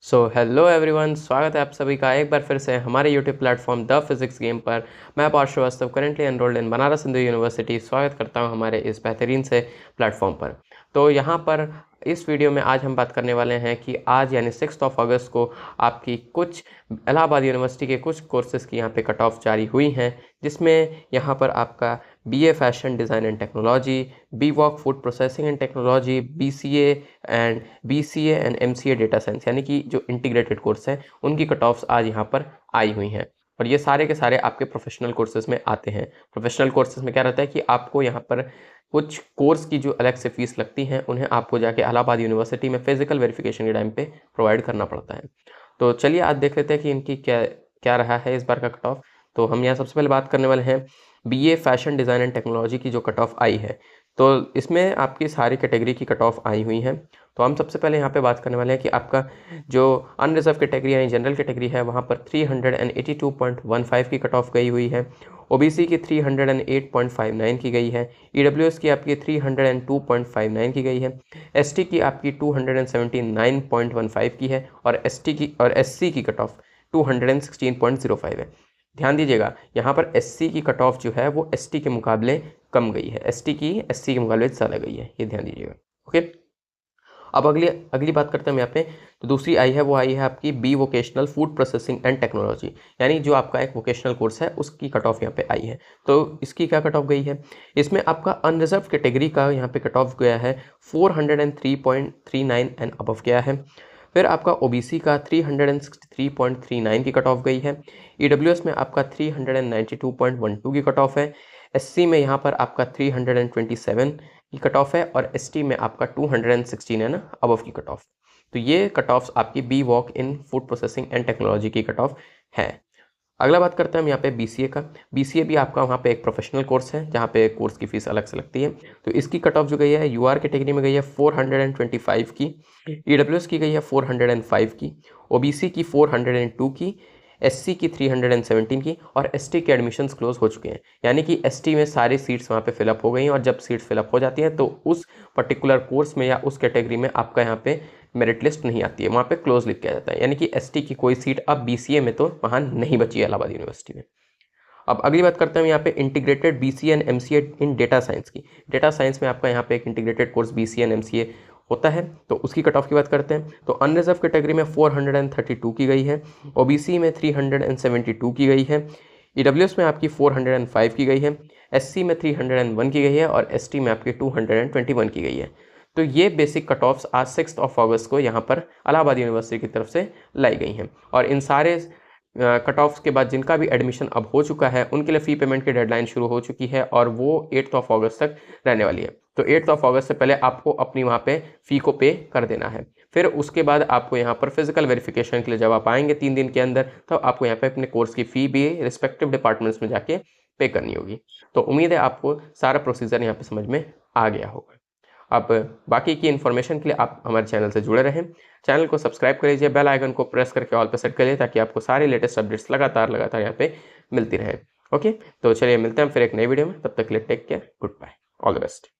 Hello everyone, स्वागत है आप सभी का एक बार फिर से हमारे YouTube platform the physics game पर। मैं Parth Srivastava currently enrolled in Banaras Hindu University स्वागत करता हूं हमारे इस बेहतरीन से प्लेटफॉर्म पर। तो यहां पर इस वीडियो में आज हम बात करने वाले हैं कि आज यानी 6 अगस्त को आपकी कुछ इलाहाबाद यूनिवर्सिटी के कुछ कोर्सेज़ की यहाँ पे कट ऑफ जारी हुई हैं, जिसमें यहाँ पर आपका BA fashion design and technology, BWOC food processing and technology, BCA and MCA data science यानी कि जो इंटीग्रेटेड कोर्स हैं उनकी कट ऑफ्स आज यहाँ पर आई हुई हैं। और ये सारे के सारे आपके प्रोफेशनल कोर्सेज में आते हैं। प्रोफेशनल कोर्सेज में क्या रहता है कि आपको यहाँ पर कुछ कोर्स की जो अलग से फीस लगती हैं उन्हें आपको जाके इलाहाबाद यूनिवर्सिटी में फिजिकल वेरिफिकेशन के टाइम पे प्रोवाइड करना पड़ता है। तो चलिए आज देख लेते हैं कि इनकी क्या क्या रहा है इस बार का कट ऑफ। तो हम यहाँ सबसे पहले बात करने वाले हैं BA fashion design and technology की जो कट ऑफ आई है। तो इसमें आपकी सारी कैटेगरी की कट ऑफ आई हुई हैं। तो हम सबसे पहले यहाँ पे बात करने वाले हैं कि आपका जो अनरिजर्व कैटेगरी यानी जनरल कैटेगरी है वहाँ पर 382.15 की कट ऑफ गई हुई है। OBC की 308.59 की गई है। EWS की आपकी 302.59 की गई है। ST की आपकी 279.15 की है और SC की कट ऑफ 216.05 है। ध्यान दीजिएगा यहाँ पर SC की कट ऑफ जो है वो ST के मुकाबले कम गई है, ST की SC के मुकाबले ज़्यादा गई है, ये ध्यान दीजिएगा। ओके, अब अगली बात करते हैं हम यहाँ पे। तो दूसरी आई है वो आई है आपकी B vocational food processing and technology, यानी जो आपका एक वोकेशनल कोर्स है उसकी कट ऑफ यहाँ पे आई है। तो इसकी क्या कट ऑफ गई है, इसमें आपका अनरिजर्व कैटेगरी का यहाँ पे कट ऑफ गया है 403.39 एंड अबव गया है। फिर आपका OBC का 363.39 की कट ऑफ गई है। EWS में आपका 392.12 की कट ऑफ है। SC में यहाँ पर आपका 327 की कट ऑफ है और ST में आपका 216 है ना अबव की कट ऑफ। तो ये कट ऑफ्स आपकी BWOC in food processing and technology की कट ऑफ है। अगला बात करते हैं हम यहाँ पे BCA का। BCA भी आपका वहाँ पे एक प्रोफेशनल कोर्स है जहाँ पे कोर्स की फीस अलग से लगती है। तो इसकी कट ऑफ जो गई है UR कैटेगरी में गई है 425 की, EWS की गई है 405 की, OBC की 402 की, SC की 317 की और ST के एडमिशन्स क्लोज हो चुके हैं। यानी कि ST में सारी सीट्स वहाँ पे फिलअप हो गई हैं और जब सीट्स फिलअप हो जाती हैं तो उस पर्टिकुलर कोर्स में या उस कैटेगरी में आपका यहाँ पे मेरिट लिस्ट नहीं आती है, वहाँ पे क्लोज लिख किया जाता है। यानी कि ST की कोई सीट अब BCA में तो वहाँ नहीं बची है इलाहाबाद यूनिवर्सिटी में। अब अगली बात करते हैं यहाँ पे integrated BCA and MCA in data science की। डेटा साइंस में आपका यहाँ पे एक integrated course BCA and MCA होता है, तो उसकी कट ऑफ की बात करते हैं। तो अनरिजर्व कैटेगरी में 432 की गई है, OBC में 372 की गई है, EWS में आपकी 405 की गई है, SC में 301 की गई है और ST में आपकी 221 की गई है। तो ये बेसिक कट ऑफ्स आज 6 अगस्त को यहाँ पर इलाहाबाद यूनिवर्सिटी की तरफ से लाई गई हैं। और इन सारे कट ऑफ्स के बाद जिनका भी एडमिशन अब हो चुका है उनके लिए फ़ी पेमेंट की डेडलाइन शुरू हो चुकी है और वो 8 अगस्त तक रहने वाली है। तो 8 अगस्त से पहले आपको अपनी वहाँ पे फ़ी को पे कर देना है। फिर उसके बाद आपको यहाँ पर फिजिकल वेरिफिकेशन के लिए जब आप आएंगे 3 दिन के अंदर, तो आपको यहाँ पे अपने कोर्स की फ़ी भी रिस्पेक्टिव डिपार्टमेंट्स में जाके पे करनी होगी। तो उम्मीद है आपको सारा प्रोसीजर यहाँ पे समझ में आ गया होगा। अब बाकी की इन्फॉर्मेशन के लिए आप हमारे चैनल से जुड़े रहें। चैनल को सब्सक्राइब कर लीजिए, बेल आइकन को प्रेस करके ऑल पे सेट कर लीजिए ताकि आपको सारे लेटेस्ट अपडेट्स लगातार यहाँ पे मिलती रहें। ओके, तो चलिए मिलते हैं फिर एक नई वीडियो में। तब तक के लिए take care, good bye, all the best.